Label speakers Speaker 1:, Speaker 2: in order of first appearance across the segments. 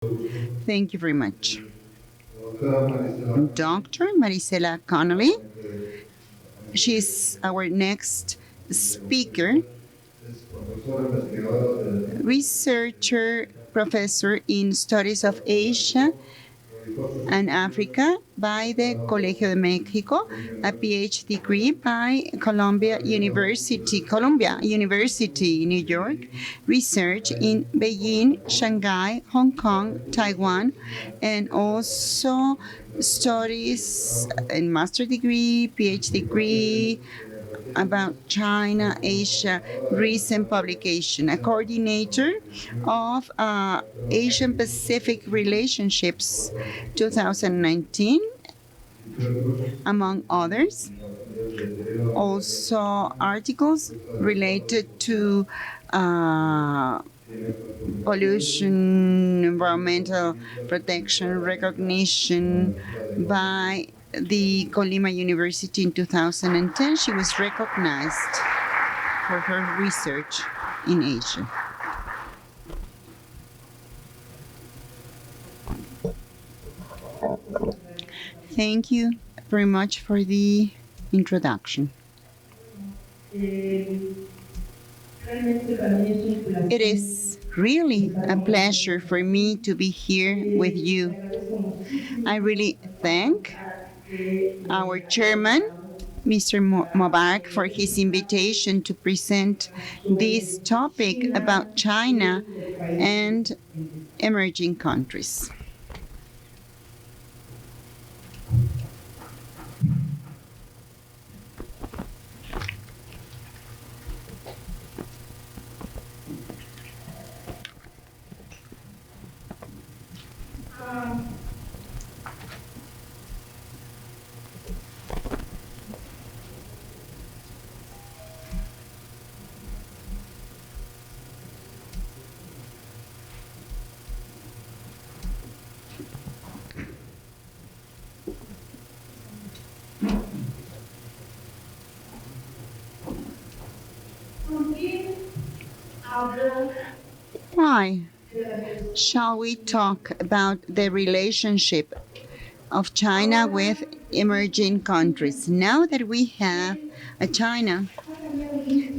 Speaker 1: Thank you very much. Dr. Marisela Connelly. She's our next speaker, researcher, professor in Studies of Asia and Africa by the Colegio de Mexico, a PhD degree by Columbia University, New York, research in Beijing, Shanghai, Hong Kong, Taiwan, and also studies in master degree, PhD degree, about China, Asia, recent publication, a coordinator of Asian Pacific Relationships 2019, among others. Also articles related to pollution, environmental protection, recognition by the Colima University in 2010. She was recognized for her research in Asia. Thank you very much for the introduction. It is really a pleasure for me to be here with you. I really thank our chairman, Mr. Mubarak, for his invitation to present this topic about China and emerging countries. Why shall we talk about the relationship of China with emerging countries? Now that we have a China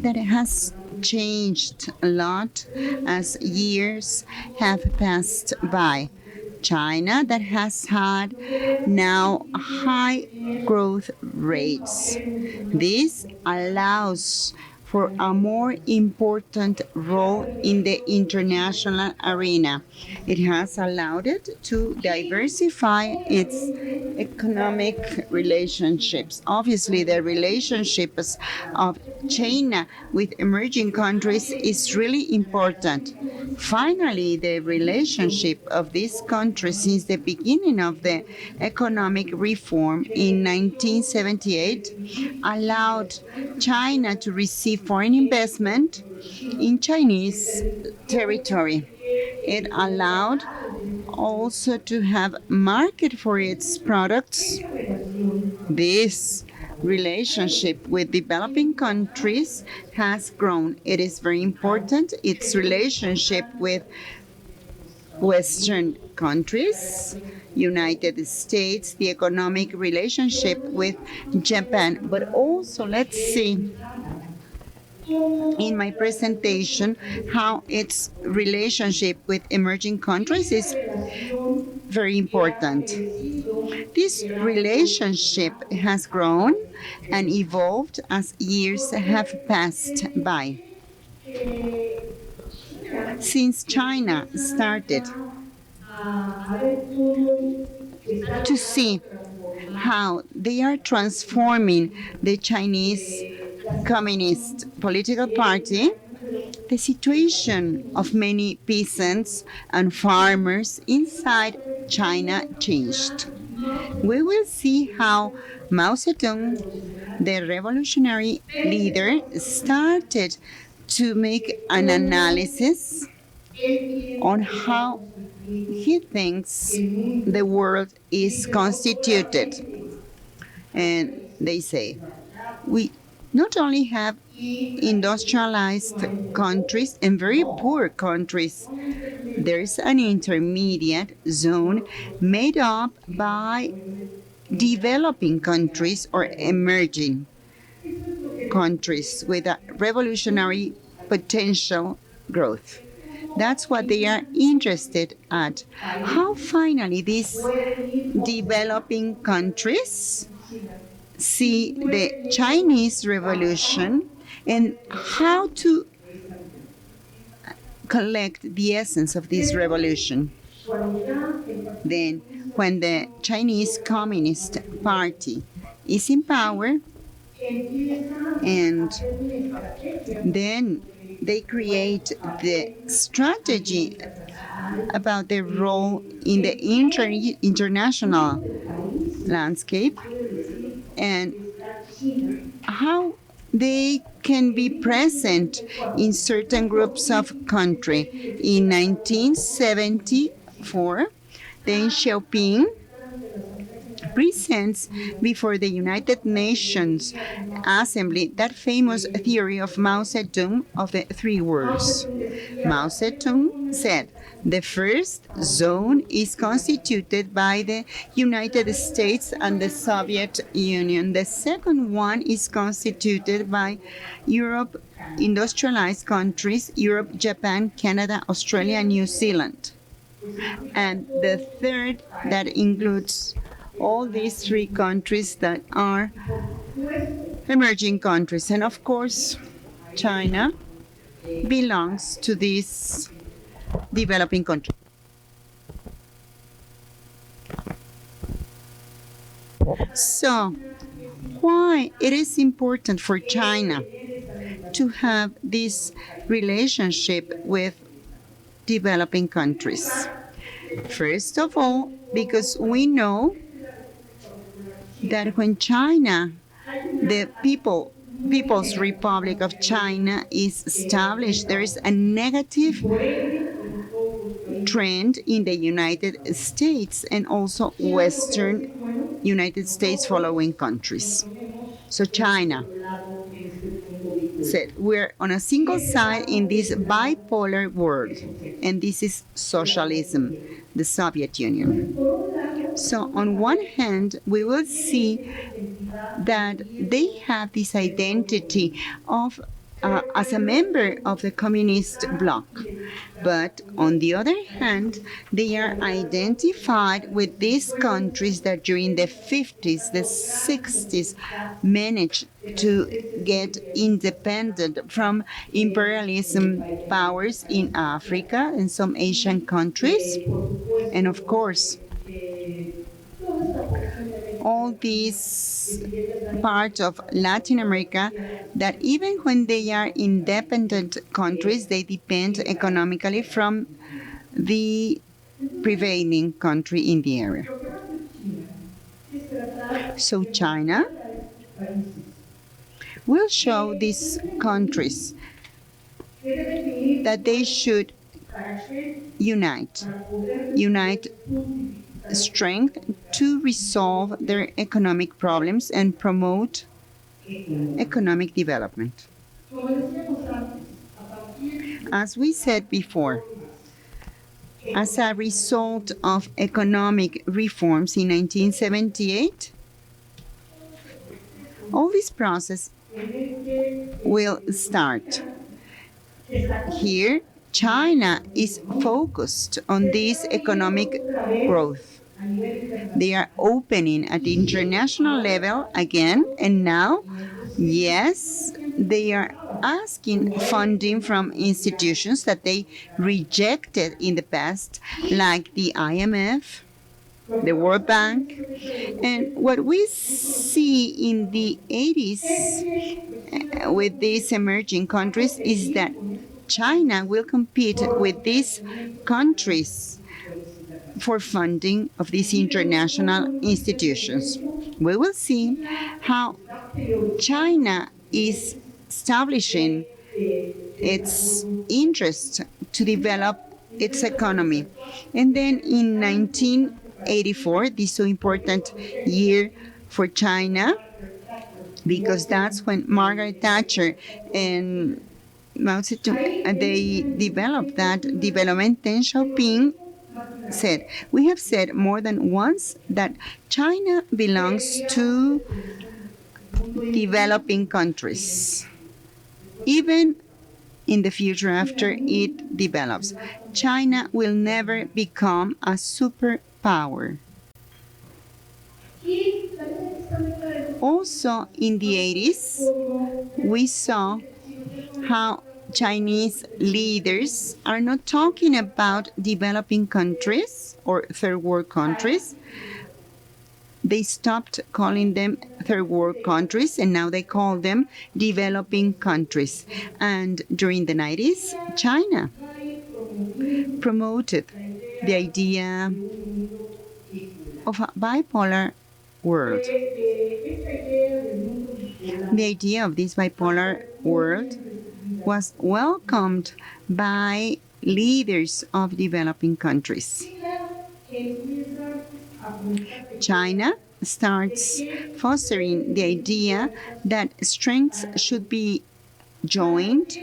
Speaker 1: that has changed a lot as years have passed by. China that has had now high growth rates. This allows for a more important role in the international arena. It has allowed it to diversify its economic relationships. Obviously, the relationships of China with emerging countries is really important. Finally, the relationship of these countries since the beginning of the economic reform in 1978 allowed China to receive foreign investment in Chinese territory. It allowed also to have market for its products. This relationship with developing countries has grown. It is very important. Its relationship with Western countries, United States, the economic relationship with Japan. But also, let's see in my presentation how its relationship with emerging countries is very important. This relationship has grown and evolved as years have passed by. Since China started to see how they are transforming the Chinese Communist political party, the situation of many peasants and farmers inside China changed. We will see how Mao Zedong, the revolutionary leader, started to make an analysis on how he thinks the world is constituted. And they say, we not only have industrialized countries and very poor countries, there's an intermediate zone made up by developing countries or emerging countries with a revolutionary potential growth. That's what they are interested at. How finally these developing countries see the Chinese Revolution and how to collect the essence of this revolution. Then, when the Chinese Communist Party is in power, and then they create the strategy about their role in the international landscape and how they can be present in certain groups of country. In 1974, Deng Xiaoping presents before the United Nations Assembly that famous theory of Mao Zedong of the three words. Mao Zedong said, the first zone is constituted by the United States and the Soviet Union. The second one is constituted by Europe, industrialized countries, Europe, Japan, Canada, Australia, and New Zealand. And the third that includes all these three countries that are emerging countries. And of course, China belongs to this developing country. So, why it is important for China to have this relationship with developing countries? First of all, because we know that when China, the People's Republic of China is established, there is a negative trend in the United States and also Western United States following countries. So China said, we're on a single side in this bipolar world, and this is socialism, the Soviet Union. So on one hand, we will see that they have this identity of as a member of the communist bloc. But on the other hand, they are identified with these countries that during the 50s, the 60s, managed to get independent from imperialism powers in Africa and some Asian countries. And of course, all these parts of Latin America that even when they are independent countries, they depend economically from the prevailing country in the area. So China will show these countries that they should unite strength to resolve their economic problems and promote economic development. As we said before, as a result of economic reforms in 1978, all this process will start. Here, China is focused on this economic growth. They are opening at the international level again, and now, yes, they are asking funding from institutions that they rejected in the past, like the IMF, the World Bank. And what we see in the 80s with these emerging countries is that China will compete with these countries for funding of these international institutions. We will see how China is establishing its interest to develop its economy. And then in 1984, this so important year for China, because that's when Margaret Thatcher and Mao Zedong, they developed that development. Deng Xiaoping said, we have said more than once that China belongs to developing countries. Even in the future after it develops, China will never become a superpower. Also, in the 80s, we saw how Chinese leaders are not talking about developing countries or third world countries. They stopped calling them third world countries and now they call them developing countries. And during the 90s, China promoted the idea of a bipolar world. The idea of this bipolar world was welcomed by leaders of developing countries. China starts fostering the idea that strengths should be joined.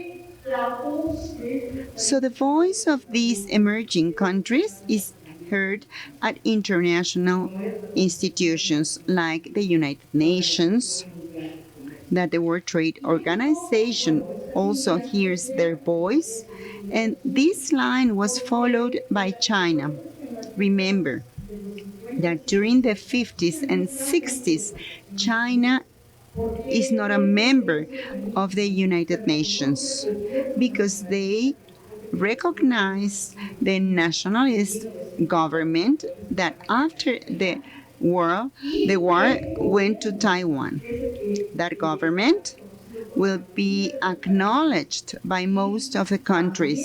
Speaker 1: So the voice of these emerging countries is heard at international institutions like the United Nations, that the World Trade Organization also hears their voice, and this line was followed by China. Remember that during the 50s and 60s, China is not a member of the United Nations because they recognize the nationalist government that after the war went to Taiwan. That government will be acknowledged by most of the countries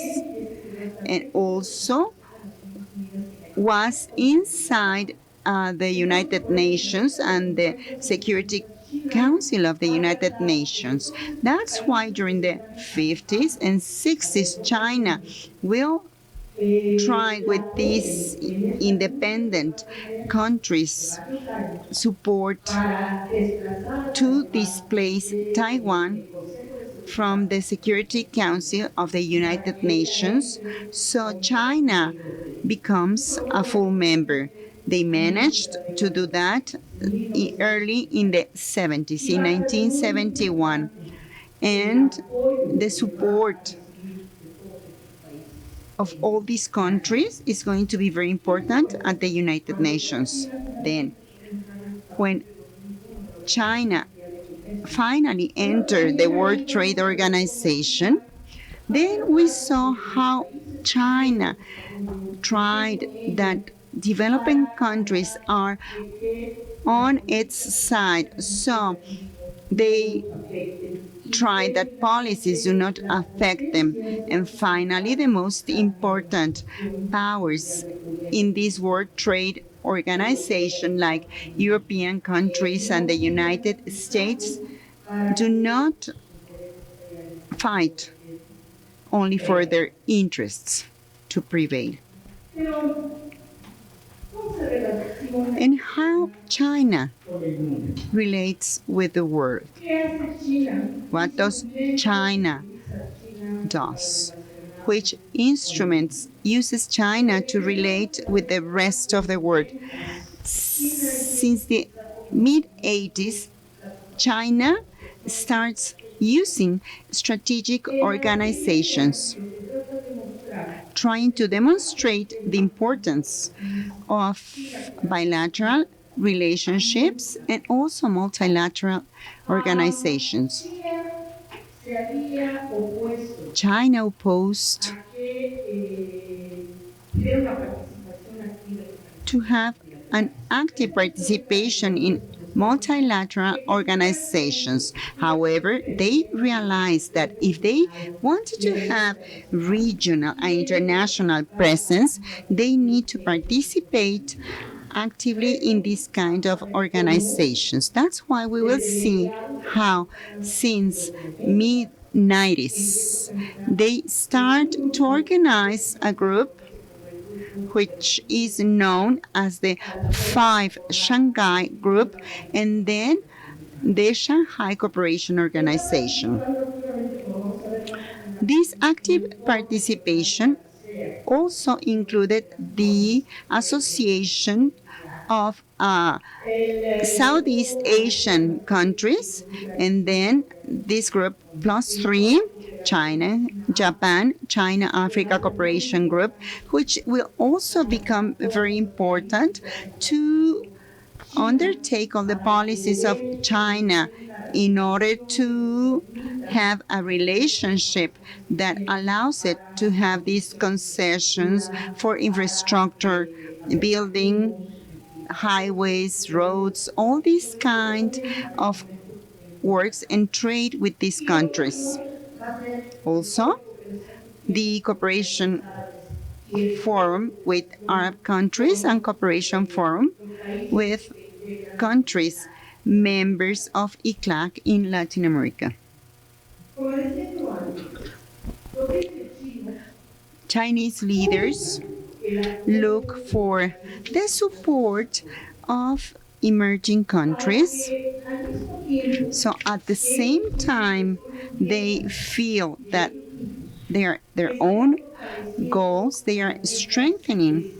Speaker 1: and also was inside the United Nations and the Security Council of the United Nations. That's why during the 50s and 60s, China will try with these independent countries support to displace Taiwan from the Security Council of the United Nations, so China becomes a full member. They managed to do that early in the 70s, in 1971. And the support of all these countries is going to be very important at the United Nations. Then, when China finally entered the World Trade Organization, then we saw how China tried that developing countries are on its side. So they try that policies do not affect them. And finally, the most important powers in this World Trade Organization, like European countries and the United States, do not fight only for their interests to prevail. And how China relates with the world. What does China do? Which instruments uses China to relate with the rest of the world? Since the mid-80s, China starts using strategic organizations, trying to demonstrate the importance of bilateral relationships and also multilateral organizations. China opposed to have an active participation in multilateral organizations. However, they realized that if they wanted to have regional and international presence, they need to participate actively in this kind of organizations. That's why we will see how since mid-90s, they start to organize a group which is known as the Five Shanghai Group, and then the Shanghai Cooperation Organization. This active participation also included the association of Southeast Asian countries, and then this group plus 3, China, Japan, China Africa Cooperation Group, which will also become very important to undertake all the policies of China in order to have a relationship that allows it to have these concessions for infrastructure building, highways, roads, all these kind of works and trade with these countries. Also, the cooperation forum with Arab countries and cooperation forum with countries members of ICLAC in Latin America. Chinese leaders look for the support of emerging countries. So at the same time, they feel that their own goals, they are strengthening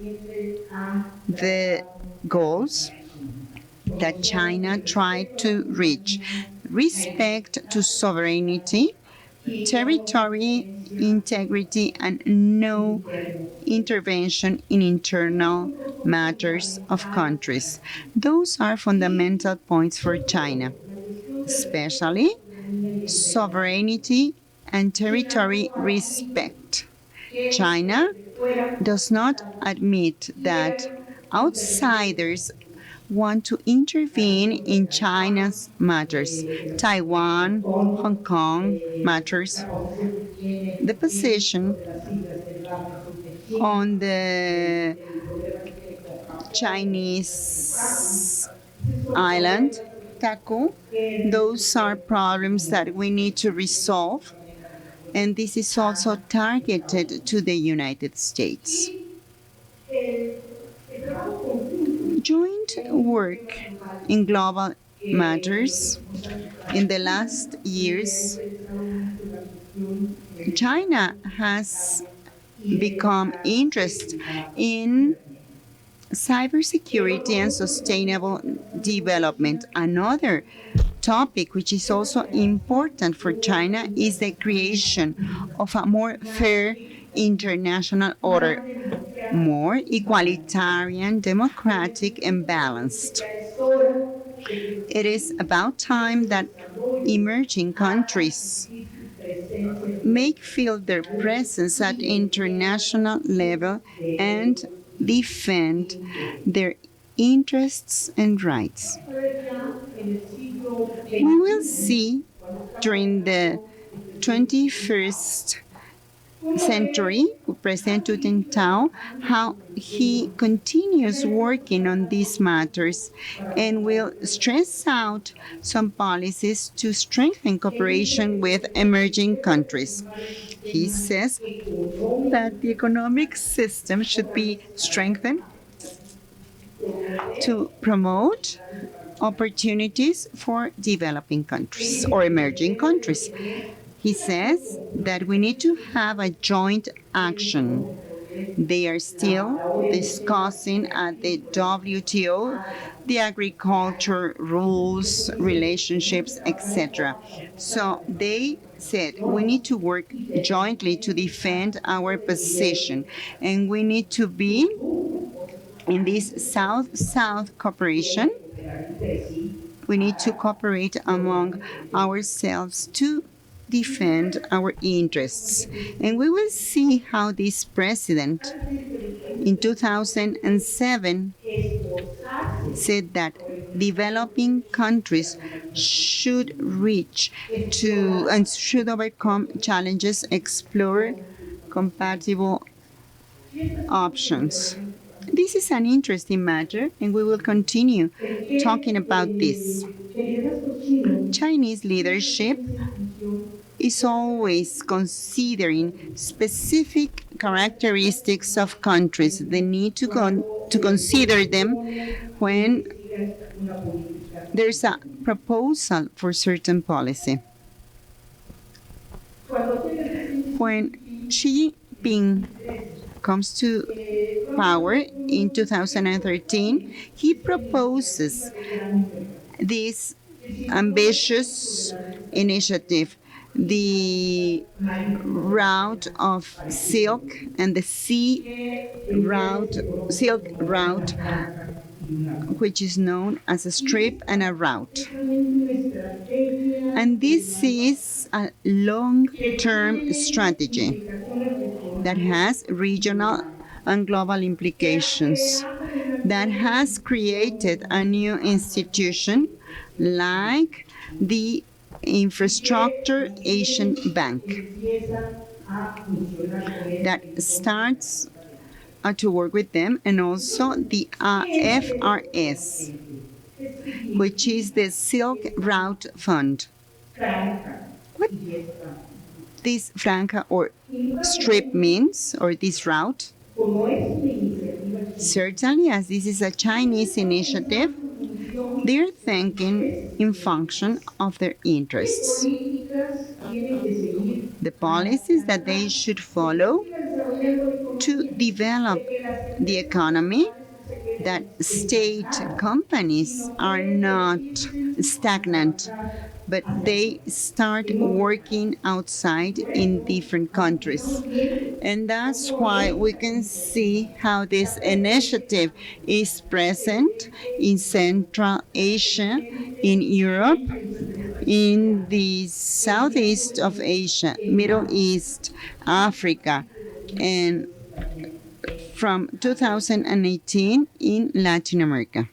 Speaker 1: the goals that China tried to reach. Respect to sovereignty, territory integrity, and no intervention in internal matters of countries. Those are fundamental points for China, especially sovereignty and territory respect. China does not admit that outsiders want to intervene in China's matters, Taiwan, Hong Kong matters. The position on the Chinese island, Taku, those are problems that we need to resolve, and this is also targeted to the United States. Joint work in global matters. In the last years, China has become interested in cybersecurity and sustainable development. Another topic which is also important for China is the creation of a more fair international order, more egalitarian, democratic, and balanced. It is about time that emerging countries make feel their presence at international level and defend their interests and rights. We will see during the 21st century, President Hu Jintao, how he continues working on these matters and will stress out some policies to strengthen cooperation with emerging countries. He says that the economic system should be strengthened to promote opportunities for developing countries or emerging countries. He says that we need to have a joint action. They are still discussing at the WTO the agriculture rules, relationships, etc. So they said we need to work jointly to defend our position, and we need to be in this South-South cooperation. We need to cooperate among ourselves to defend our interests. And we will see how this president in 2007 said that developing countries should reach to and should overcome challenges, explore compatible options. This is an interesting matter, and we will continue talking about this. Chinese leadership is always considering specific characteristics of countries. They need to consider them when there's a proposal for certain policy. When Xi Jinping comes to power in 2013, he proposes this ambitious initiative, the route of silk and the silk route, which is known as a strip and a route. And this is a long-term strategy that has regional and global implications, that has created a new institution like the Infrastructure Asian Bank that starts to work with them, and also the FRS, which is the Silk Route Fund. What this Franja or strip means, or this route? Certainly, as this is a Chinese initiative, they're thinking in function of their interests. The policies that they should follow to develop the economy, that state companies are not stagnant, but they start working outside in different countries. And that's why we can see how this initiative is present in Central Asia, in Europe, in the Southeast of Asia, Middle East, Africa, and from 2018 in Latin America.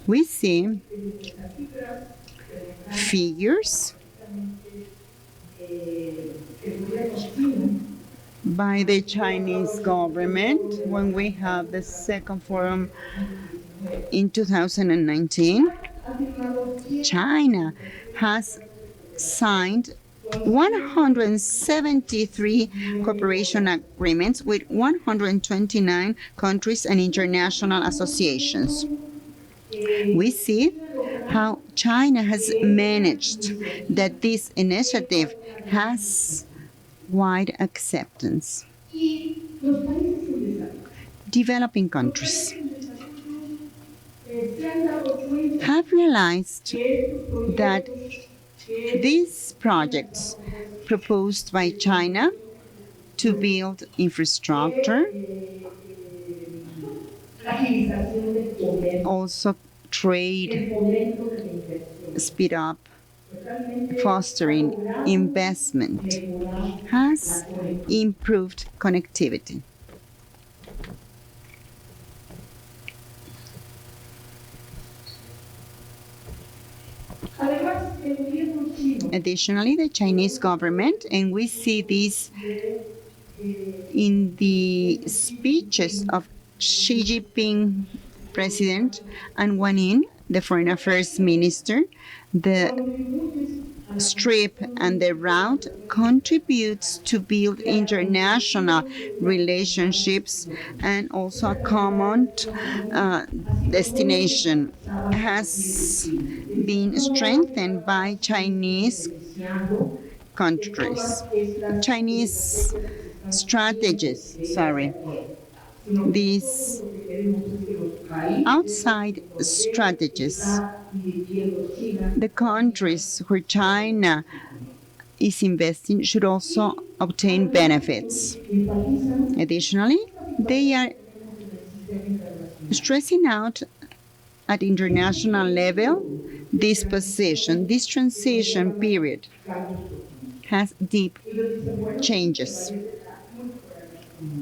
Speaker 1: We see figures by the Chinese government when we have the second forum in 2019. China has signed 173 cooperation agreements with 129 countries and international associations. We see how China has managed that this initiative has wide acceptance. Developing countries have realized that these projects proposed by China to build infrastructure, also trade, speed up, fostering investment, has improved connectivity. Additionally, the Chinese government, and we see this in the speeches of Xi Jinping, president, and Wang Yi, the foreign affairs minister, the strip and the route contributes to build international relationships, and also a common destination has been strengthened by Chinese strategies. These outside strategies, the countries where China is investing should also obtain benefits. Additionally, they are stressing out at international level this position. This transition period has deep changes.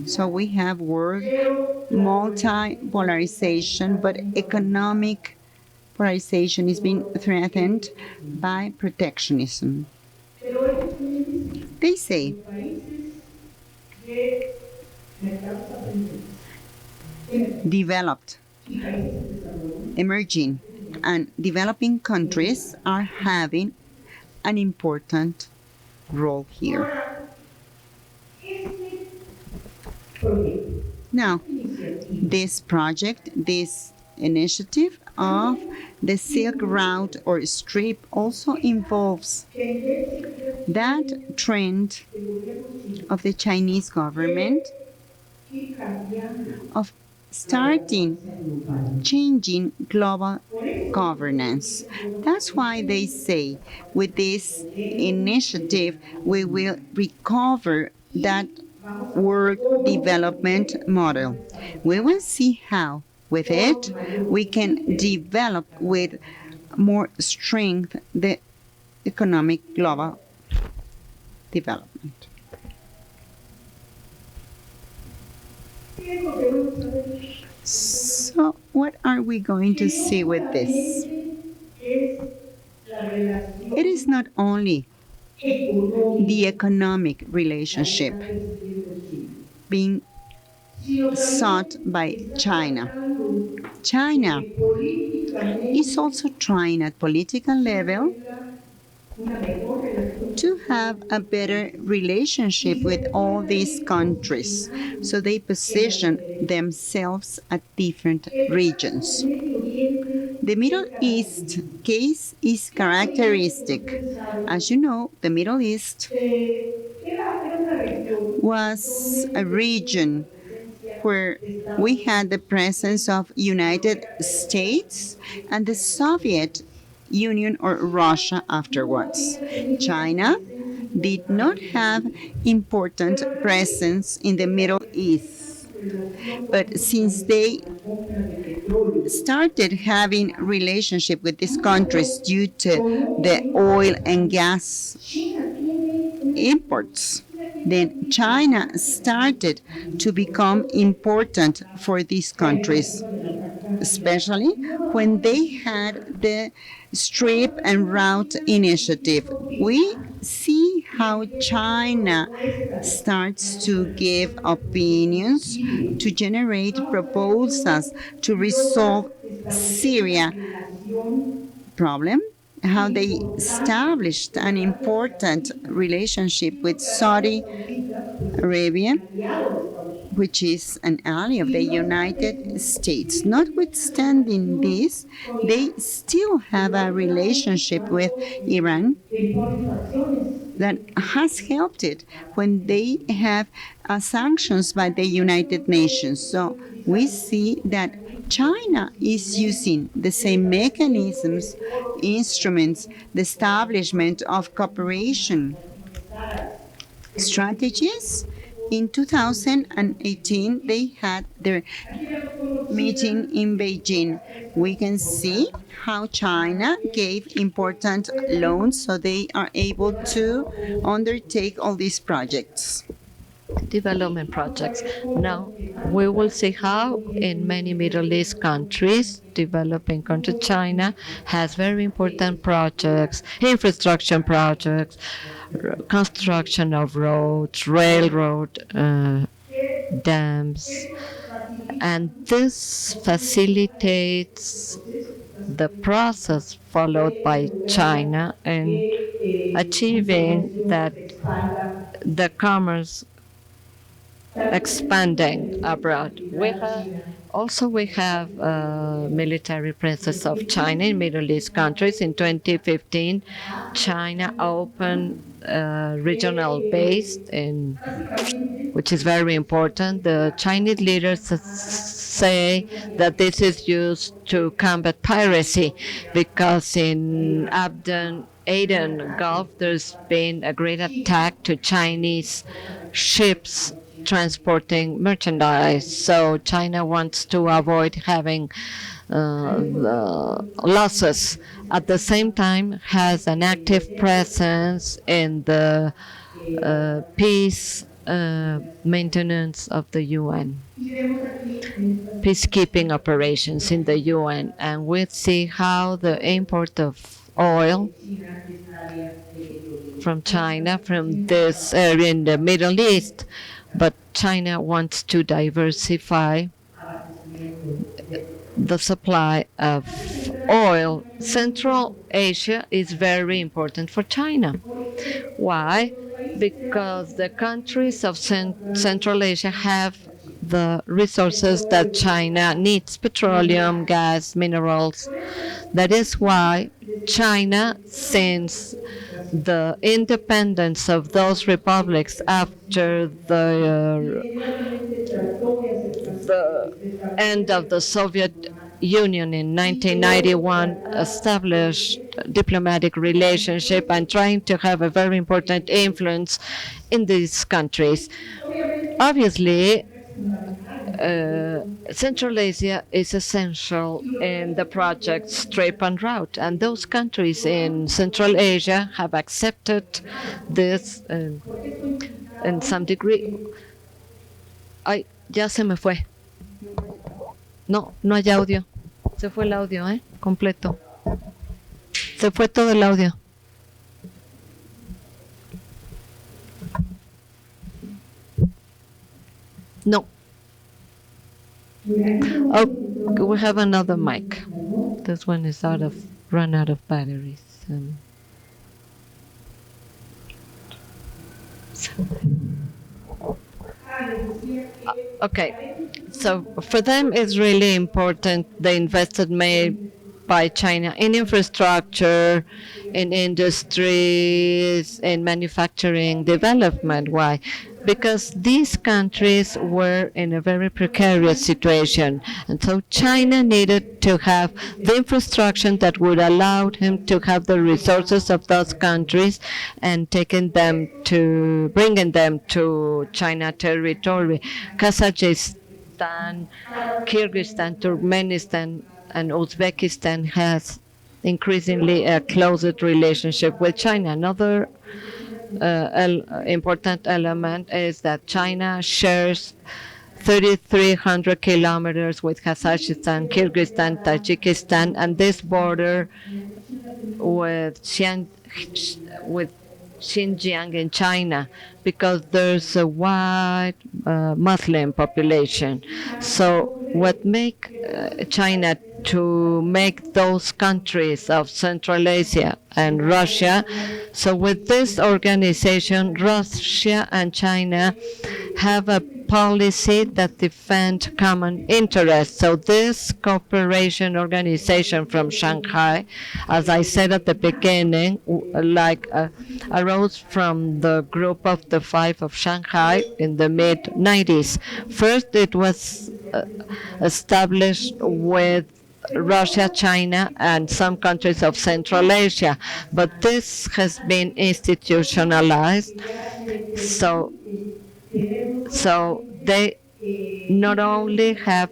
Speaker 1: So we have world multi-polarization, but economic polarization is being threatened by protectionism. They say developed, emerging, and developing countries are having an important role here. Now, this project, this initiative of the Silk Route or Strip also involves that trend of the Chinese government of changing global governance. That's why they say with this initiative we will recover that world development model. We will see how with it we can develop with more strength the economic global development. So what are we going to see with this? It is not only the economic relationship being sought by China. China is also trying at political level to have a better relationship with all these countries, so they position themselves at different regions. The Middle East case is characteristic. As you know, the Middle East was a region where we had the presence of United States and the Soviet Union or Russia afterwards. China did not have important presence in the Middle East. But since they started having relationship with these countries due to the oil and gas imports, then China started to become important for these countries, especially when they had the Strip and Route initiative. We see how China starts to give opinions, to generate proposals to resolve Syria problem, how they established an important relationship with Saudi Arabia, which is an ally of the United States. Notwithstanding this, they still have a relationship with Iran that has helped it when they have sanctions by the United Nations. So we see that China is using the same mechanisms, instruments, the establishment of cooperation strategies. In 2018, they had their meeting in Beijing. We can see how China gave important loans so they are able to undertake all these projects.
Speaker 2: Development projects. Now, we will see how in many Middle East countries, developing country, China has very important projects, infrastructure projects, construction of roads, railroad, dams, and this facilitates the process followed by China in achieving that the commerce expanding abroad. We have military presence of China in Middle East countries. In 2015, China opened a regional base which is very important. The Chinese leaders say that this is used to combat piracy because in Aden Gulf there's been a great attack to Chinese ships transporting merchandise. So China wants to avoid having the losses. At the same time, has an active presence in the peace maintenance of the UN, peacekeeping operations in the UN, and we see how the import of oil from China, from this area in the Middle East, but China wants to diversify the supply of oil. Central Asia is very important for China. Why? Because the countries of Central Asia have the resources that China needs, petroleum, gas, minerals. That is why China, since the independence of those republics after the end of the Soviet Union in 1991, established diplomatic relationship and trying to have a very important influence in these countries. Obviously, Central Asia is essential in the project Strip and Route, and those countries in Central Asia have accepted this in some degree. Ay, ya se me fue. No, no hay audio. Se fue el audio, completo. Se fue todo el audio. No. Oh, we have another mic. This one is run out of batteries. Okay, so for them it's really important the investment made by China in infrastructure, in industries, in manufacturing development. Why? Because these countries were in a very precarious situation. And so China needed to have the infrastructure that would allow him to have the resources of those countries and bringing them to China territory. Kazakhstan, Kyrgyzstan, Turkmenistan, and Uzbekistan has increasingly a closer relationship with China. Another important element is that China shares 3,300 kilometers with Kazakhstan, Kyrgyzstan, Tajikistan, and this border with Xinjiang in China, because there's a wide Muslim population. So what make China to make those countries of Central Asia and Russia. So with this organization, Russia and China have a policy that defend common interests. So this cooperation organization from Shanghai, as I said at the beginning, arose from the group of the five of Shanghai in the mid-90s. First, it was established with Russia, China, and some countries of Central Asia, but this has been institutionalized. So they not only have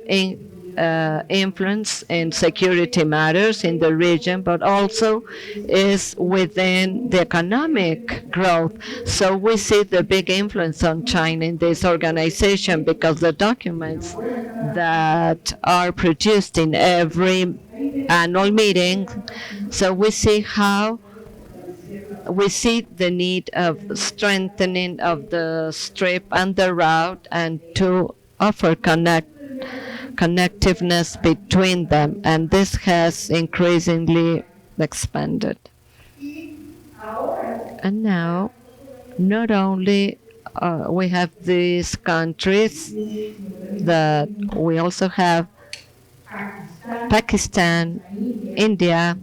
Speaker 2: influence in security matters in the region, but also is within the economic growth. So we see the big influence on China in this organization, because the documents that are produced in every annual meeting, so we see the need of strengthening of the strip and the route, and to offer connectiveness between them, and this has increasingly expanded. And now, not only we have these countries, that we also have Pakistan, India,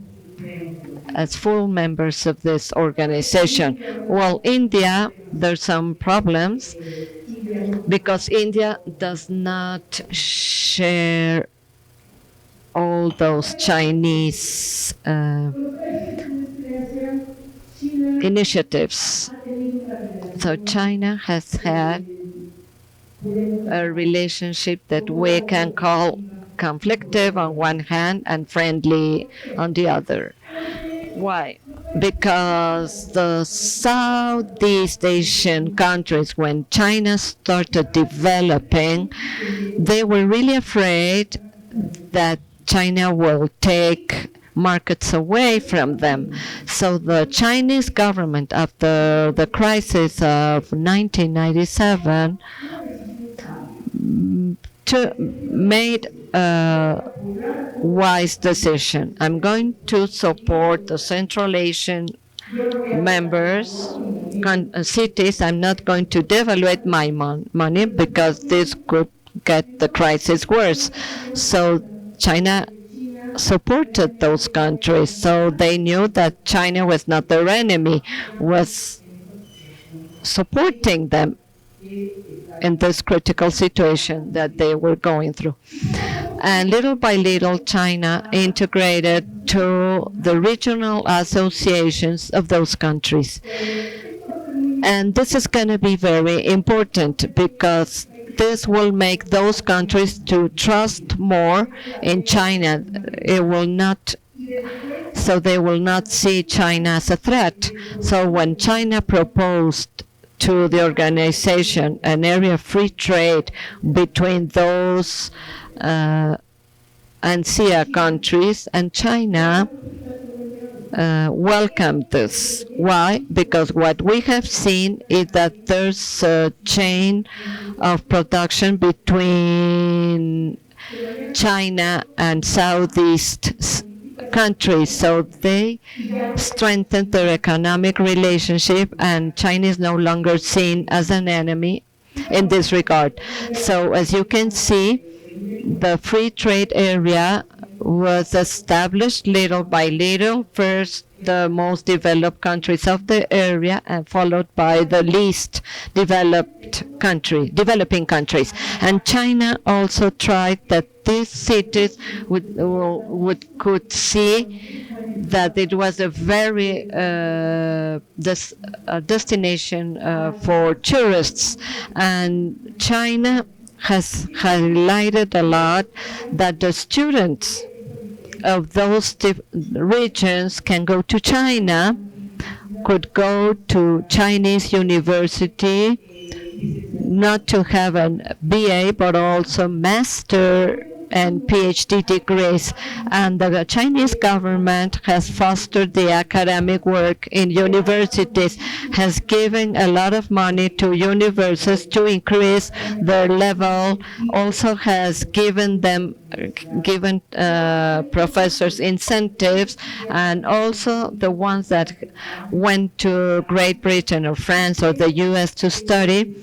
Speaker 2: as full members of this organization. Well, India, there's some problems, because India does not share all those Chinese initiatives. So China has had a relationship that we can call conflictive on one hand and friendly on the other. Why? Because the Southeast Asian countries, when China started developing, they were really afraid that China will take markets away from them. So the Chinese government, after the crisis of 1997, made a wise decision. I'm going to support the Central Asian members, cities. I'm not going to devaluate my money, because this could get the crisis worse. So China supported those countries. So they knew that China was not their enemy, was supporting them in this critical situation that they were going through. And little by little, China integrated to the regional associations of those countries. And this is going to be very important because this will make those countries to trust more in China. It will not, so they will not see China as a threat. So when China proposed to the organization an area of free trade between those UC&CS countries, and China welcomed this. Why? Because what we have seen is that there's a chain of production between China and Southeast countries, so they strengthened their economic relationship, and China is no longer seen as an enemy in this regard. So as you can see, the free trade area was established little by little. First, the most developed countries of the area, and followed by the least developing countries. And China also tried that these cities could see that it was a very destination for tourists. And China has highlighted a lot that the students of those regions can go to China, could go to Chinese university, not to have a BA, but also master and PhD degrees. And the Chinese government has fostered the academic work in universities, has given a lot of money to universities to increase their level, also has given professors incentives, and also the ones that went to Great Britain or France or the US to study,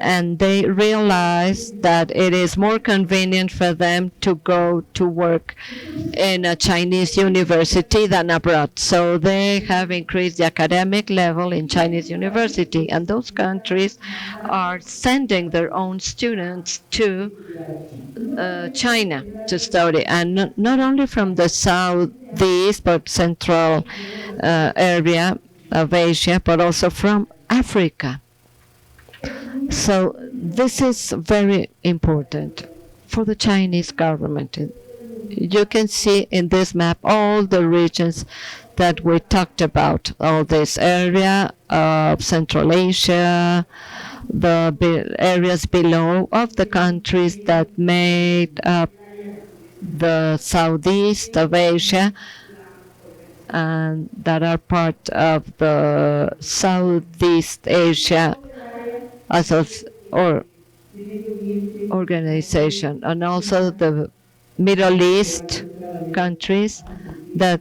Speaker 2: and they realized that it is more convenient for them to go to work in a Chinese university than abroad. So they have increased the academic level in Chinese university, and those countries are sending their own students to China to study, and not only from the southeast but central area of Asia, but also from Africa. So this is very important for the Chinese government. You can see in this map all the regions that we talked about, all this area of Central Asia, the areas below of the countries that made up the southeast of Asia, and that are part of the Southeast Asia organization, and also the Middle East countries that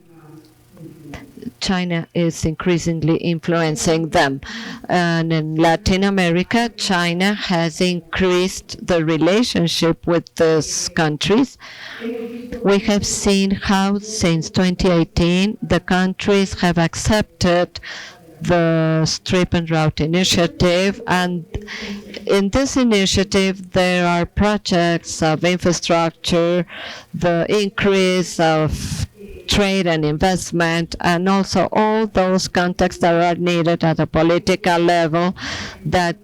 Speaker 2: China is increasingly influencing them. And in Latin America, China has increased the relationship with these countries. We have seen how since 2018 the countries have accepted the Strip and Route initiative, and in this initiative there are projects of infrastructure, the increase of trade and investment, and also all those contexts that are needed at a political level, that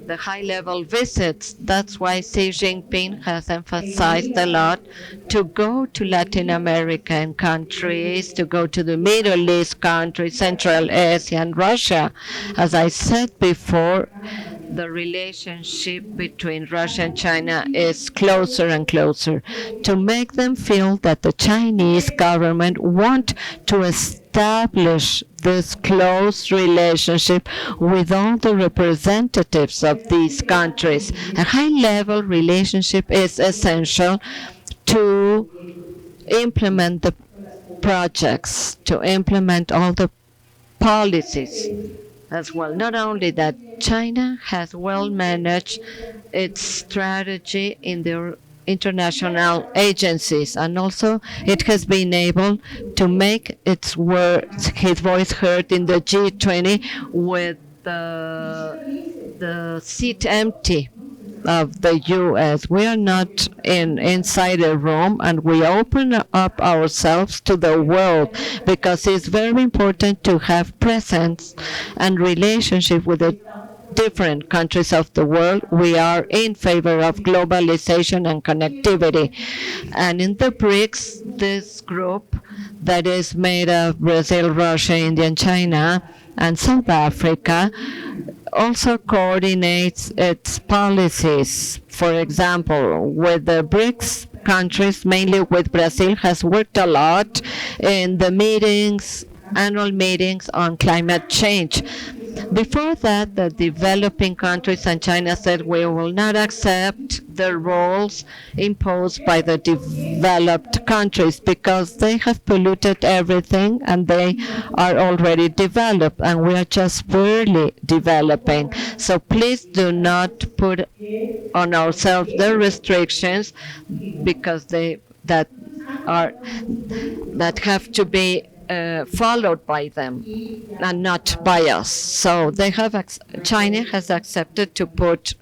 Speaker 2: the high-level visits. That's why Xi Jinping has emphasized a lot to go to Latin American countries, to go to the Middle East countries, Central Asia, and Russia. As I said before, the relationship between Russia and China is closer and closer, to make them feel that the Chinese government want to establish this close relationship with all the representatives of these countries. A high-level relationship is essential to implement the projects, to implement all the policies as well. Not only that, China has well managed its strategy in the international agencies, and also it has been able to make his voice heard in the G20 with the seat empty of the U.S. We are not inside a room, and we open up ourselves to the world because it's very important to have presence and relationship with the different countries of the world. We are in favor of globalization and connectivity. And in the BRICS, this group that is made of Brazil, Russia, India, and China, and South Africa, also coordinates its policies. For example, with the BRICS countries, mainly with Brazil, has worked a lot in the annual meetings on climate change. Before that, the developing countries and China said we will not accept the rules imposed by the developed countries because they have polluted everything and they are already developed and we are just barely developing. So please do not put on ourselves the restrictions because that have to be followed by them and not by us. So China has accepted to put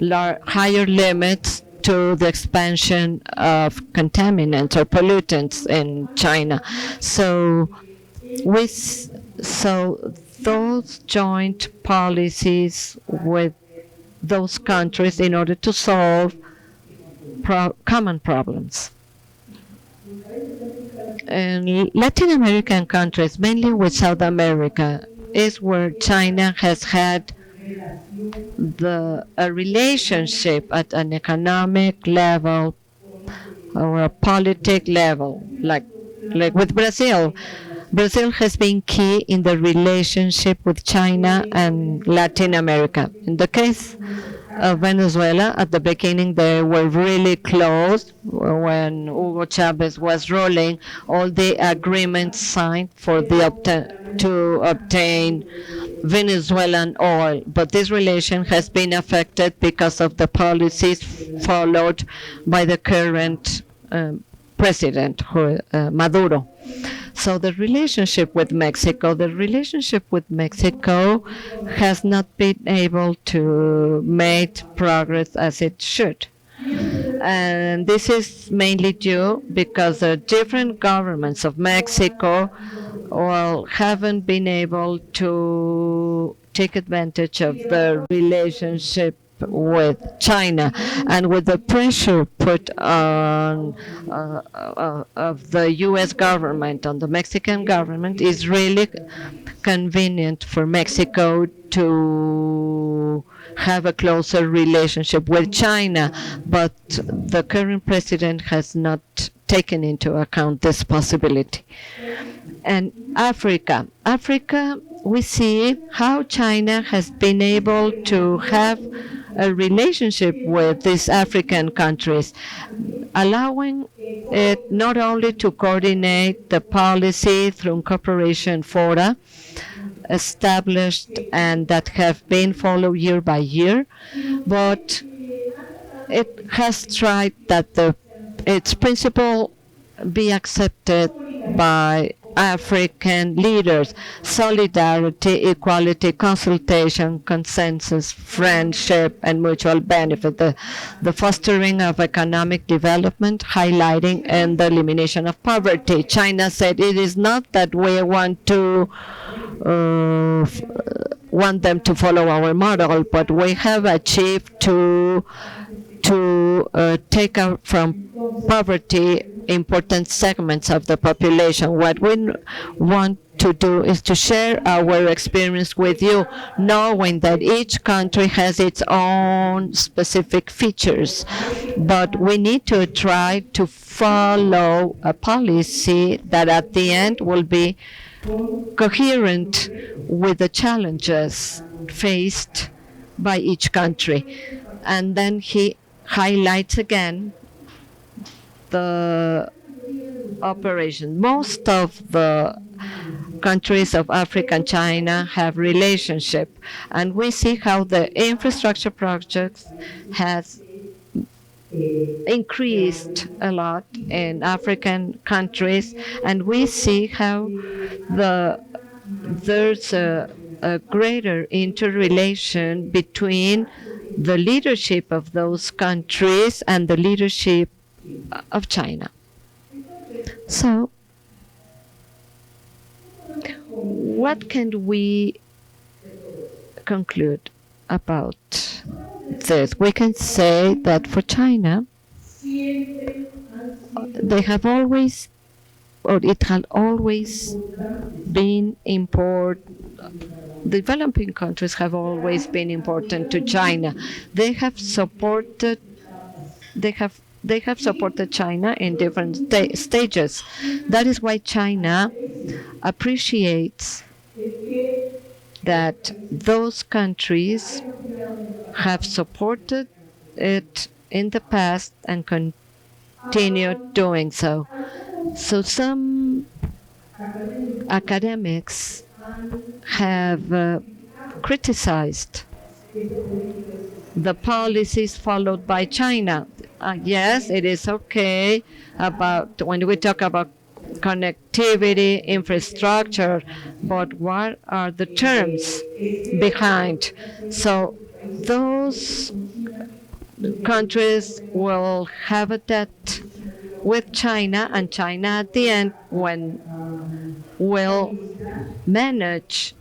Speaker 2: higher limits to the expansion of contaminants or pollutants in China. So those joint policies with those countries in order to solve common problems. In Latin American countries, mainly with South America, is where China has had a relationship at an economic level or a politic level, like with Brazil. Brazil has been key in the relationship with China and Latin America. In the case of Venezuela, at the beginning they were really close when Hugo Chavez was ruling. All the agreements signed to obtain Venezuelan oil, but this relation has been affected because of the policies followed by the current president, Maduro. So the relationship with Mexico has not been able to make progress as it should. And this is mainly due because the different governments of Mexico haven't been able to take advantage of the relationship with China, and with the pressure put on of the U.S. government on the Mexican government, is really convenient for Mexico to have a closer relationship with China, but the current president has not taken into account this possibility. And Africa, we see how China has been able to have a relationship with these African countries, allowing it not only to coordinate the policy through cooperation fora established and that have been followed year by year, but it has tried that its principle be accepted by African leaders: solidarity, equality, consultation, consensus, friendship, and mutual benefit. The fostering of economic development, highlighting, and the elimination of poverty. China said it is not that we want them to follow our model, but we have achieved to take out from poverty important segments of the population. What we want to do is to share our experience with you, knowing that each country has its own specific features. But we need to try to follow a policy that at the end will be coherent with the challenges faced by each country. And then he highlights again the operation. Most of the countries of Africa and China have relationship, and we see how the infrastructure projects has increased a lot in African countries, and we see how there's a greater interrelation between the leadership of those countries and the leadership of China. So, what can we conclude about this? We can say that for China, they have always, or it had always been developing countries have always been important to China. They have supported China in different stages. That is why China appreciates that those countries have supported it in the past and continue doing so. So some academics have criticized the policies followed by China. Yes, it is okay about when we talk about connectivity, infrastructure, but what are the terms behind? So those countries will have a debt with China, and China at the end will manage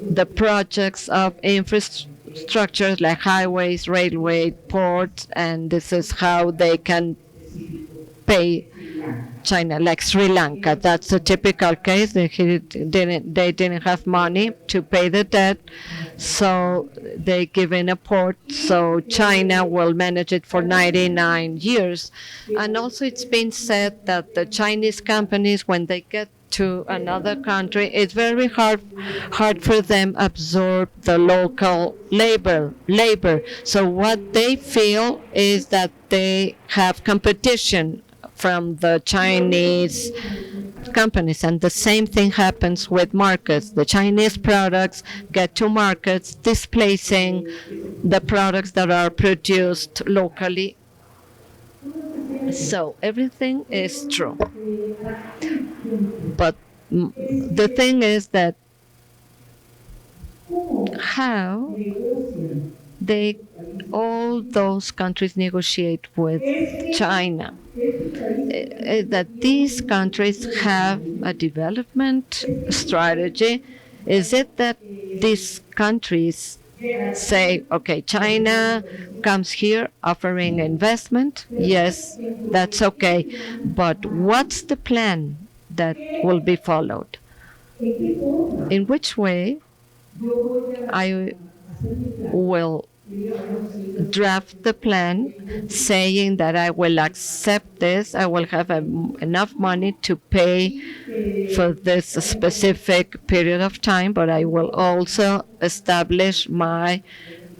Speaker 2: the projects of infrastructure like highways, railway, ports, and this is how they can pay China, like Sri Lanka. That's a typical case. They didn't have money to pay the debt, so they give in a port, so China will manage it for 99 years. And also it's been said that the Chinese companies, when they get to another country, it's very hard for them absorb the local labor. So what they feel is that they have competition from the Chinese companies, and the same thing happens with markets. The Chinese products get to markets, displacing the products that are produced locally. So everything is true. But the thing is that how all those countries negotiate with China, that these countries have a development strategy. Is it that these countries say, okay, China comes here offering investment? Yes, that's okay. But what's the plan that will be followed? In which way I will draft the plan saying that I will accept this, I will have enough money to pay for this specific period of time, but I will also establish my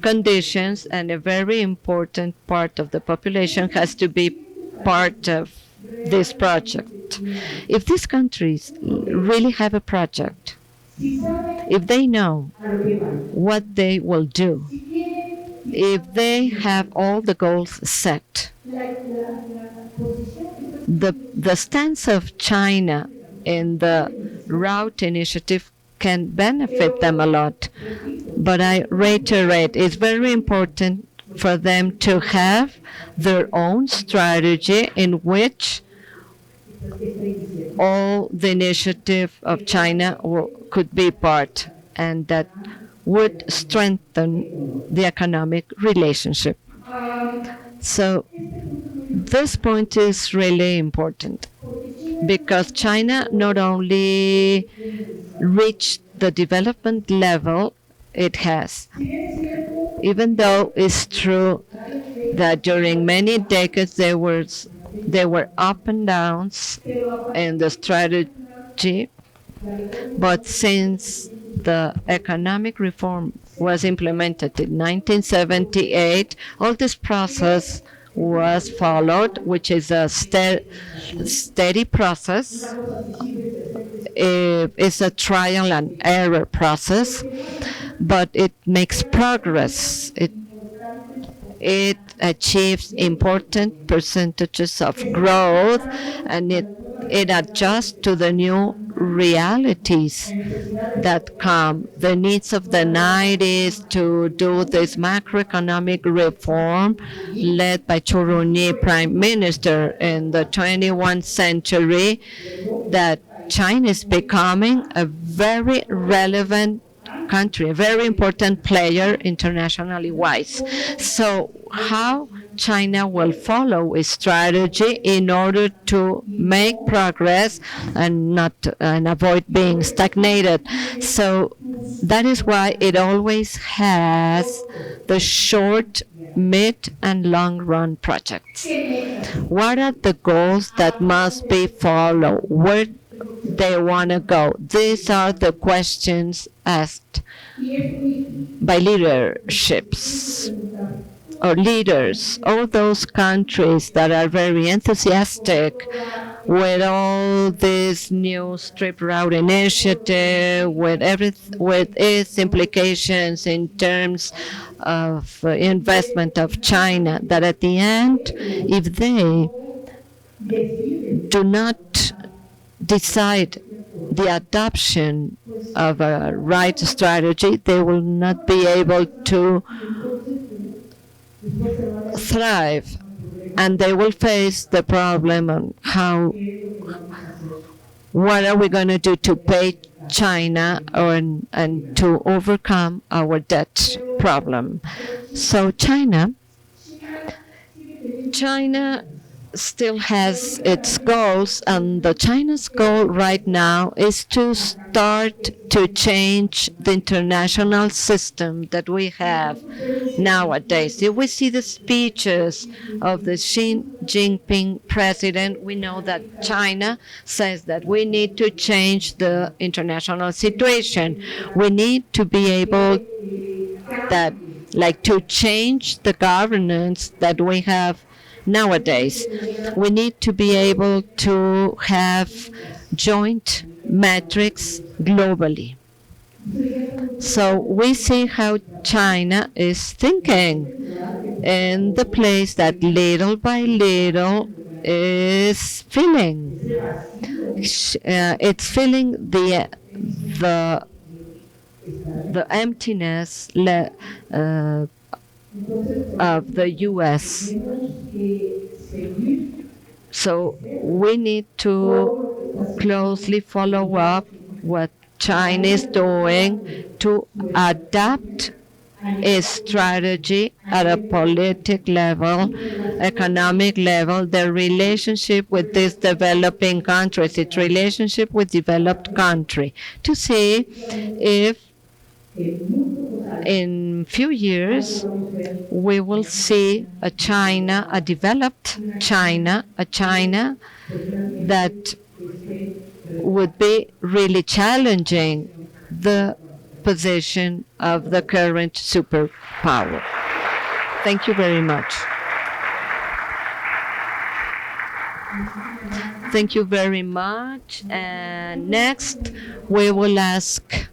Speaker 2: conditions, and a very important part of the population has to be part of this project. If these countries really have a project, if they know what they will do, if they have all the goals set, the stance of China in the Route initiative can benefit them a lot. But I reiterate, it's very important for them to have their own strategy in which all the initiative of China could be part, and that would strengthen the economic relationship. So this point is really important, because China not only reached the development level it has, even though it's true that during many decades there were up and downs in the strategy, but since the economic reform was implemented in 1978, all this process was followed, which is a steady process. it's a trial and error process, but it makes progress. It achieves important percentages of growth, and it adjusts to the new realities that come, the needs of the 90s to do this macroeconomic reform led by Churuni Prime Minister in the 21st century, that China is becoming a very relevant country, a very important player internationally wise. So how China will follow its strategy in order to make progress and avoid being stagnated. So that is why it always has the short, mid, and long run projects. What are the goals that must be followed? Where they want to go? These are the questions asked by leaderships or leaders, all those countries that are very enthusiastic with all this new strip route initiative, with its implications in terms of investment of China, that at the end, if they do not decide the adoption of a right strategy, they will not be able to thrive, and they will face the problem on what are we going to do to pay China and to overcome our debt problem. So China still has its goals, and the China's goal right now is to start to change the international system that we have nowadays. If we see the speeches of the Xi Jinping president, we know that China says that we need to change the international situation. We need to be able to change the governance that we have nowadays. We need to be able to have joint metrics globally. So we see how China is thinking in the place that little by little is filling. It's filling the emptiness of the U.S. So we need to closely follow up what China is doing to adapt its strategy at a political level, economic level, their relationship with these developing countries, its relationship with developed country, to see if in few years we will see a developed China, a China that would be really challenging the position of the current superpower. Thank you very much. Thank you very much. And next we will ask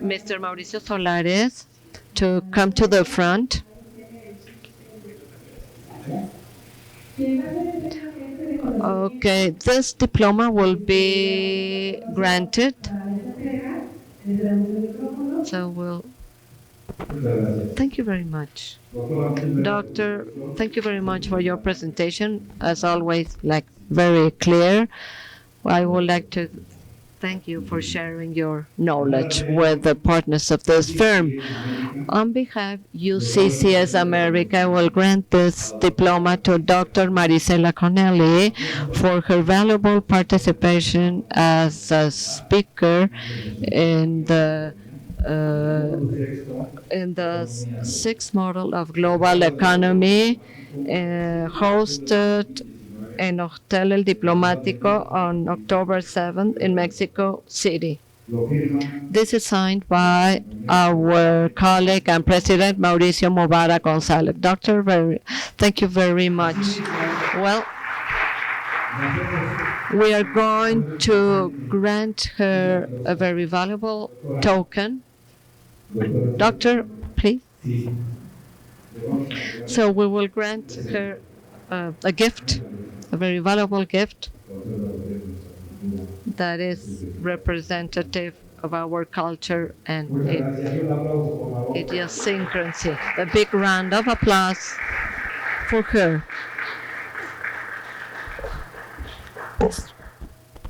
Speaker 2: Mr. Mauricio Solares to come to the front. Okay, this diploma will be granted. So thank you very much. Doctor, thank you very much for your presentation. As always, very clear. I would like to thank you for sharing your knowledge with the partners of this firm. On behalf of UC&CS America, I will grant this diploma to Dr. Marisela Connelly for her valuable participation as a speaker in the sixth model of global economy, hosted in Hotel El Diplomático on October 7th in Mexico City. This is signed by our colleague and President Mauricio Movara Gonzalez. Doctor, thank you very much. Well, we are going to grant her a very valuable token. Doctor, please. So we will grant her a gift, a very valuable gift that is representative of our culture and idiosyncrasy. A big round of applause for her.